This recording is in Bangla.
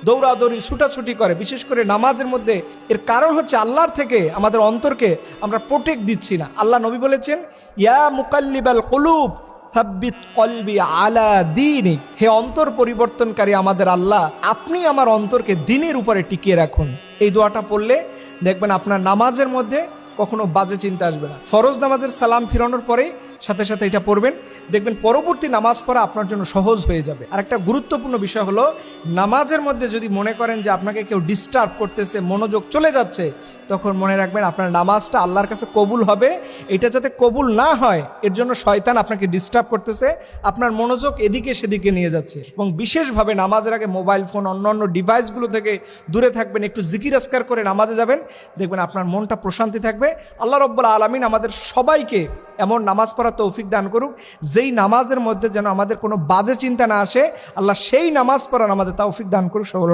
দৌড়াদৌড়ি ছুটাছুটি করে, বিশেষ করে নামাজের মধ্যে। এর কারণ হচ্ছে আল্লাহর থেকে আমাদের অন্তরকে আমরা প্রোটেক্ট দিচ্ছি না। আল্লাহ নবী বলেছেন, ইয়া মুকাল্লিবাল কুলুব সাব্বিত কলবি আলা দীনিক, হে অন্তর পরিবর্তনকারী আমাদের আল্লাহ, আপনি আমার অন্তরকে দ্বীনের উপরে টিকিয়ে রাখুন। এই দোয়াটা পড়লে দেখবেন আপনার নামাজের মধ্যে কখনো বাজে চিন্তা আসবে না। ফরজ নামাজের সালাম ফিরানোর পরেই সাথে সাথে এটা পড়বেন, দেখবেন পরবর্তী নামাজ পড়া আপনার জন্য সহজ হয়ে যাবে। আর একটা গুরুত্বপূর্ণ বিষয় হলো, নামাজের মধ্যে যদি মনে করেন যে আপনাকে কেউ ডিস্টার্ব করতেছে, মনোযোগ চলে যাচ্ছে, তখন মনে রাখবেন আপনার নামাজটা আল্লাহর কাছে কবুল হবে। এটা যাতে কবুল না হয় এর জন্য শয়তান আপনাকে ডিস্টার্ব করতেছে, আপনার মনোযোগ এদিকে সেদিকে নিয়ে যাচ্ছে। এবং বিশেষভাবে নামাজের আগে মোবাইল ফোন, অন্যান্য ডিভাইসগুলো থেকে দূরে থাকবেন, একটু জিকির আজকার করে নামাজে যাবেন, দেখবেন আপনার মনটা প্রশান্তি থাকবে। আল্লাহ রাব্বুল আলামিন আমাদের সবাইকে এমন নামাজ পড়ার তৌফিক দান করুক যেই নামাজের মধ্যে যেন আমাদের কোনো বাজে চিন্তা না আসে। আল্লাহ সেই নামাজ পড়ার আমাদের তৌফিক দান করুক। সকল